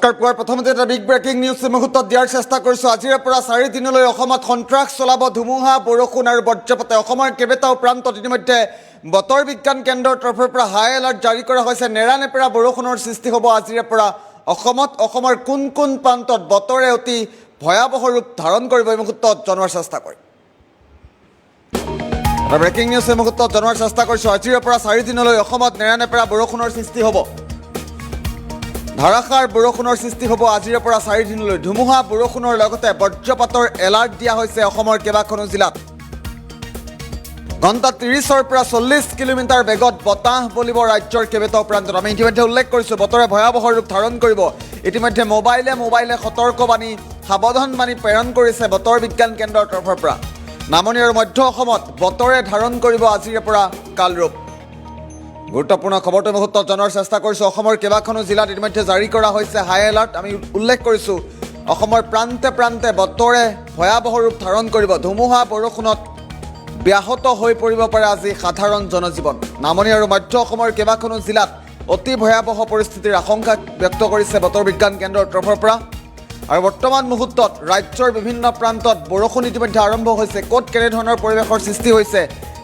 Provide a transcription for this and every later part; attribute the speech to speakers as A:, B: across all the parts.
A: পুৱাৰ প্ৰথমতে এটা বিগ ব্ৰেকিং নিউজ মুহূৰ্তত দিয়াৰ চেষ্টা কৰিছোঁ। আজিৰে পৰা 4 দিনলৈ অসমত সন্ত্ৰাস চলাব ধুমুহা, বৰষুণ আৰু বজ্ৰপাতে। অসমৰ কেইবাটাও প্ৰান্তত ইতিমধ্যে বতৰ বিজ্ঞান কেন্দ্ৰৰ তৰফৰ পৰা হাই এলাৰ্ট জাৰি কৰা হৈছে। নেৰানেপেৰা বৰষুণৰ সৃষ্টি হ'ব আজিৰে পৰা অসমত। অসমৰ কোন কোন প্ৰান্তত বতৰে অতি ভয়াৱহ ৰূপ ধাৰণ কৰিব এই মুহূৰ্তত জনোৱাৰ চেষ্টা কৰিম। এটা ব্ৰেকিং নিউজ এই মুহূৰ্তত জনোৱাৰ চেষ্টা কৰিছোঁ। আজিৰে পৰা 4 দিনলৈ অসমত নেৰানেপেৰা বৰষুণৰ সৃষ্টি হ'ব। ধাৰাসাৰ বৰষুণৰ সৃষ্টি হ'ব আজিৰে পৰা 4 দিনলৈ। ধুমুহা, বৰষুণৰ লগতে বজ্ৰপাতৰ এলাৰ্ট দিয়া হৈছে অসমৰ কেইবাখনো জিলাত। ঘণ্টাত 30ৰ পৰা 40 কিলোমিটাৰ বেগত বতাহ বলিব ৰাজ্যৰ কেইবাটাও প্ৰান্তত। আমি ইতিমধ্যে উল্লেখ কৰিছোঁ বতৰে ভয়াৱহ ৰূপ ধাৰণ কৰিব। ইতিমধ্যে মোবাইলে সতৰ্কবাণী, সাৱধানবাণী প্ৰেৰণ কৰিছে বতৰ বিজ্ঞান কেন্দ্ৰৰ তৰফৰ পৰা। নামনি আৰু মধ্য অসমত বতৰে ধাৰণ কৰিব আজিৰে পৰা কালৰূপ। গুৰুত্বপূৰ্ণ খবৰটো মুহূৰ্তত জনোৱাৰ চেষ্টা কৰিছোঁ। অসমৰ কেইবাখনো জিলাত ইতিমধ্যে জাৰি কৰা হৈছে হাই এলাৰ্ট। আমি উল্লেখ কৰিছোঁ অসমৰ প্ৰান্তে প্ৰান্তে বতৰে ভয়াৱহ ৰূপ ধাৰণ কৰিব। ধুমুহা, বৰষুণত ব্যাহত হৈ পৰিব পাৰে আজি সাধাৰণ জনজীৱন। নামনি আৰু মধ্য অসমৰ কেইবাখনো জিলাত অতি ভয়াৱহ পৰিস্থিতিৰ আশংকা ব্যক্ত কৰিছে বতৰ বিজ্ঞান কেন্দ্ৰৰ তৰফৰ পৰা। আৰু বৰ্তমান মুহূৰ্তত ৰাজ্যৰ বিভিন্ন প্ৰান্তত বৰষুণ ইতিমধ্যে আৰম্ভ হৈছে। ক'ত কেনেধৰণৰ পৰিৱেশৰ সৃষ্টি হৈছে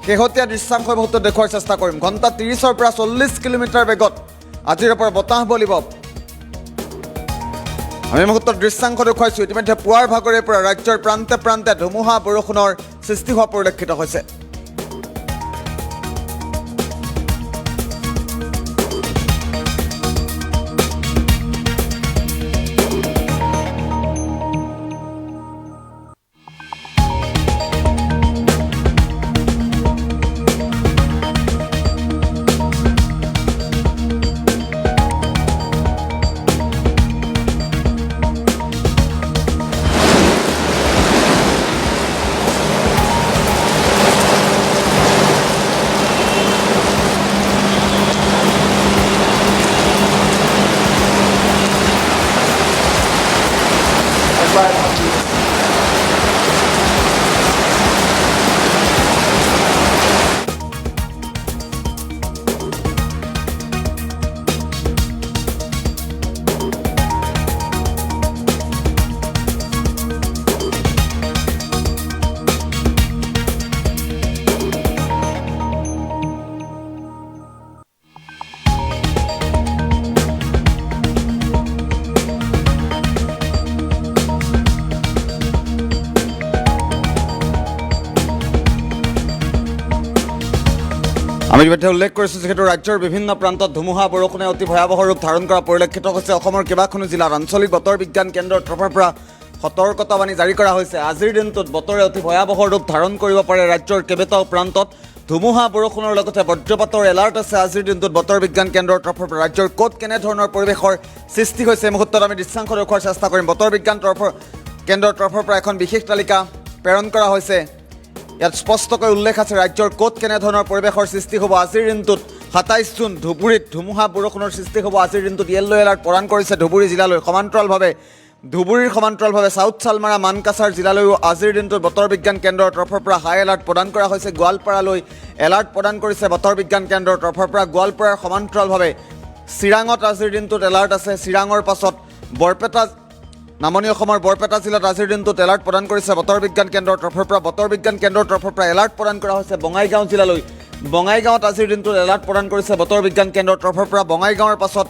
A: শেহতীয়া দৃশ্যাংশ মুহূৰ্তত দেখুওৱাৰ চেষ্টা কৰিম। ঘণ্টাত 30ৰ পৰা 40 কিলোমিটাৰ বেগত আজিৰে পৰা বতাহ বলিব। আমি মুহূৰ্তত দৃশ্যাংশ দেখুৱাইছোঁ। ইতিমধ্যে পুৱাৰ ভাগৰে পৰা ৰাজ্যৰ প্ৰান্তে প্ৰান্তে ধুমুহা, বৰষুণৰ সৃষ্টি হোৱা পৰিলক্ষিত হৈছে। আমি ইতিমধ্যে উল্লেখ কৰিছোঁ যিহেতু ৰাজ্যৰ বিভিন্ন প্ৰান্তত ধুমুহা, বৰষুণে অতি ভয়াৱহ ৰূপ ধাৰণ কৰা পৰিলক্ষিত হৈছে। অসমৰ কেইবাখনো জিলাত আঞ্চলিক বতৰ বিজ্ঞান কেন্দ্ৰৰ তৰফৰ পৰা সতৰ্কতাবাণী জাৰি কৰা হৈছে। আজিৰ দিনটোত বতৰে অতি ভয়াৱহ ৰূপ ধাৰণ কৰিব পাৰে ৰাজ্যৰ কেইবাটাও প্ৰান্তত। ধুমুহা, বৰষুণৰ লগতে বজ্ৰপাতৰ এলাৰ্ট আছে আজিৰ দিনটোত বতৰ বিজ্ঞান কেন্দ্ৰৰ তৰফৰ পৰা। ৰাজ্যৰ ক'ত কেনেধৰণৰ পৰিৱেশৰ সৃষ্টি হৈছে এই মুহূৰ্তত আমি দৃশ্যাংশ দেখুওৱাৰ চেষ্টা কৰিম। বতৰ বিজ্ঞান কেন্দ্ৰৰ তৰফৰ পৰা এখন বিশেষ তালিকা প্ৰেৰণ কৰা হৈছে। ইয়াত স্পষ্টকৈ উল্লেখ আছে ৰাজ্যৰ ক'ত কেনেধৰণৰ পৰিৱেশৰ সৃষ্টি হ'ব আজিৰ দিনটোত। 27 জুন ধুবুৰীত ধুমুহা, বৰষুণৰ সৃষ্টি হ'ব আজিৰ দিনটোত। য়েল্লো এলাৰ্ট প্ৰদান কৰিছে ধুবুৰী জিলালৈ। ধুবুৰীৰ সমান্তৰালভাৱে চাউথ চালমাৰা, মানকাছাৰ জিলালৈও আজিৰ দিনটোত বতৰ বিজ্ঞান কেন্দ্ৰৰ তৰফৰ পৰা হাই এলাৰ্ট প্ৰদান কৰা হৈছে। গোৱালপাৰালৈ এলাৰ্ট প্ৰদান কৰিছে বতৰ বিজ্ঞান কেন্দ্ৰৰ তৰফৰ পৰা। গোৱালপাৰাৰ সমান্তৰালভাৱে চিৰাঙত আজিৰ দিনটোত এলাৰ্ট আছে। চিৰাঙৰ পাছত নামনি অসমৰ বৰপেটা জিলাত আজিৰ দিনটোত এলাৰ্ট প্ৰদান কৰিছে বতৰ বিজ্ঞান কেন্দ্ৰৰ তৰফৰ পৰা। বতৰ বিজ্ঞান কেন্দ্ৰৰ তৰফৰ পৰা এলাৰ্ট প্ৰদান কৰা হৈছে বঙাইগাঁও জিলালৈ। বঙাইগাঁৱত আজিৰ দিনটোত এলাৰ্ট প্ৰদান কৰিছে বতৰ বিজ্ঞান কেন্দ্ৰৰ তৰফৰ পৰা। বঙাইগাঁৱৰ পাছত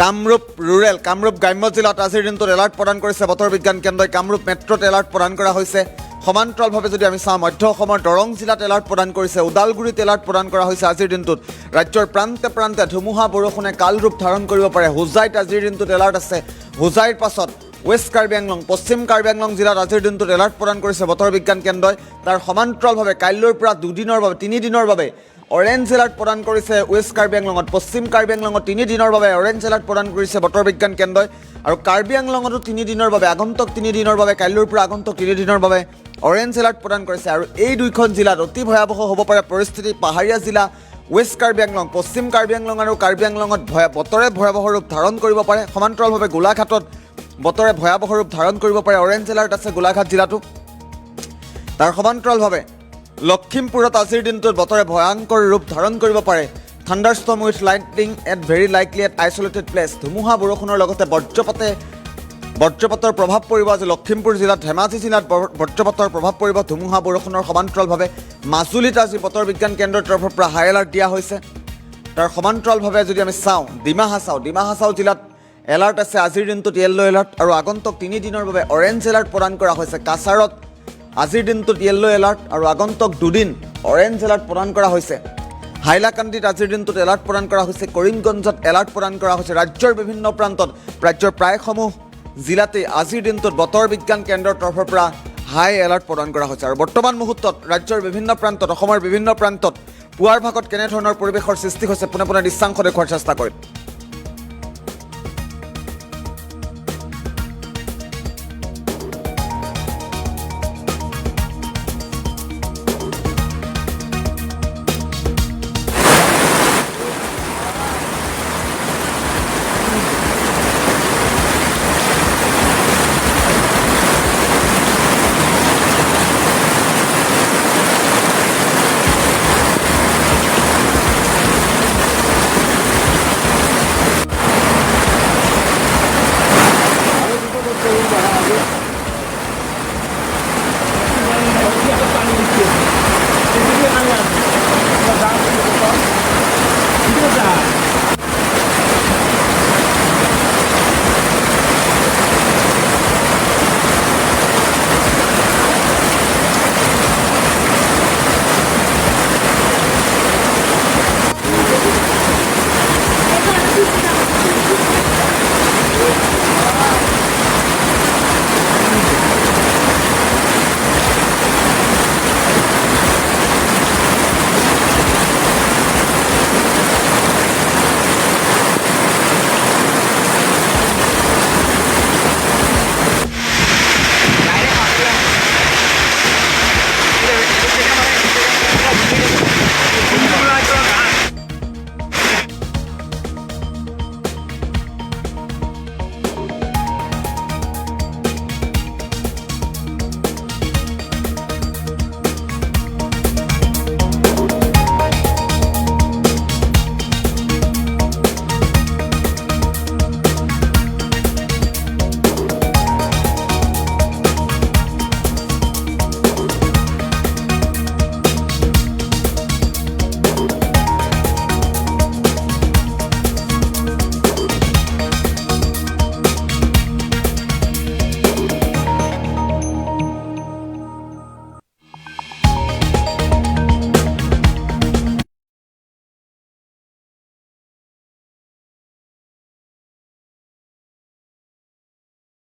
A: কামৰূপ গ্ৰাম্য জিলাত আজিৰ দিনটোত এলাৰ্ট প্ৰদান কৰিছে বতৰ বিজ্ঞান কেন্দ্ৰই। কামৰূপ মেট্ৰ'ত এলাৰ্ট প্ৰদান কৰা হৈছে। সমান্তৰালভাৱে যদি আমি চাওঁ মধ্য অসমৰ দৰং জিলাত এলাৰ্ট প্ৰদান কৰিছে। ওদালগুৰিত এলাৰ্ট প্ৰদান কৰা হৈছে আজিৰ দিনটোত। ৰাজ্যৰ প্ৰান্তে প্ৰান্তে ধুমুহা, বৰষুণে কাল ৰূপ ধাৰণ কৰিব পাৰে। হোজাইত আজিৰ দিনটোত এলাৰ্ট আছে। হোজাইৰ পাছত ৱেষ্ট কাৰ্বি আংলং, পশ্চিম কাৰ্বি আংলং জিলাত আজিৰ দিনটোত এলাৰ্ট প্ৰদান কৰিছে বতৰ বিজ্ঞান কেন্দ্ৰই। তাৰ সমান্তৰালভাৱে কাইলৈৰ পৰা 3 দিনৰ বাবে অৰেঞ্জ এলাৰ্ট প্ৰদান কৰিছে ৱেষ্ট কাৰ্বি আংলঙত। পশ্চিম কাৰ্বি আংলঙত 3 দিনৰ বাবে অৰেঞ্জ এলাৰ্ট প্ৰদান কৰিছে বতৰ বিজ্ঞান কেন্দ্ৰই। আৰু কাৰ্বি আংলঙতো 3 দিনৰ বাবে আগন্তুক 3 দিনৰ বাবে কাইলৈৰ পৰা আগন্তুক 3 দিনৰ বাবে অৰেঞ্জ এলাৰ্ট প্ৰদান কৰিছে। আৰু এই দুইখন জিলাত অতি ভয়াৱহ হ'ব পাৰে পৰিস্থিতি। পাহাৰীয়া জিলা ৱেষ্ট কাৰ্বি আংলং, পশ্চিম কাৰ্বি আংলং আৰু কাৰ্বি আংলঙত বতৰে ভয়াৱহ ৰূপ ধাৰণ কৰিব পাৰে। সমান্তৰালভাৱে গোলাঘাটত বতৰে ভয়াৱহ ৰূপ ধাৰণ কৰিব পাৰে। অৰেঞ্জ এলাৰ্ট আছে গোলাঘাট জিলাতো। তাৰ সমান্তৰালভাৱে লখিমপুৰত আজিৰ দিনটোত বতৰে ভয়ংকৰ ৰূপ ধাৰণ কৰিব পাৰে। Thunderstorm with lightning at very likely at isolated place. ধুমুহা বৰষুণৰ লগতে বজ্ৰপাতৰ প্ৰভাৱ পৰিব। আজি লখিমপুৰ জিলাত, ধেমাজি জিলাত বজ্ৰপাতৰ প্ৰভাৱ পৰিব। ধুমুহা বৰষুণৰ সমান্তৰালভাৱে মাজুলীত আজি বতৰ বিজ্ঞান কেন্দ্ৰৰ তৰফৰ পৰা হাই এলাৰ্ট দিয়া হৈছে। তাৰ সমান্তৰালভাৱে যদি আমি চাওঁ, ডিমা হাছাও জিলাত এলাৰ্ট আছে। আজিৰ দিনটোত য়েল্ল' এলাৰ্ট আৰু আগন্তুক 3 দিনৰ বাবে অৰেঞ্জ এলাৰ্ট প্ৰদান কৰা হৈছে। কাছাৰত আজিৰ দিনটোত য়েল্ল' এলাৰ্ট আৰু আগন্তুক 2 দিন অৰেঞ্জ এলাৰ্ট প্ৰদান কৰা হৈছে। হাইলাকান্দিত আজিৰ দিনটোত এলাৰ্ট প্ৰদান কৰা হৈছে। কৰিমগঞ্জত এলাৰ্ট প্ৰদান কৰা হৈছে। ৰাজ্যৰ বিভিন্ন প্ৰান্তত, ৰাজ্যৰ প্ৰায়সমূহ জিলাতেই আজিৰ দিনটোত বতৰ বিজ্ঞান কেন্দ্ৰৰ তৰফৰ পৰা হাই এলাৰ্ট প্ৰদান কৰা হৈছে। আৰু বৰ্তমান মুহূৰ্তত ৰাজ্যৰ বিভিন্ন প্ৰান্তত, অসমৰ বিভিন্ন প্ৰান্তত পুৱাৰ ভাগত কেনেধৰণৰ পৰিৱেশৰ সৃষ্টি হৈছে পোনে পোনে দৃশ্যাংশ দেখুওৱাৰ চেষ্টা কৰিম।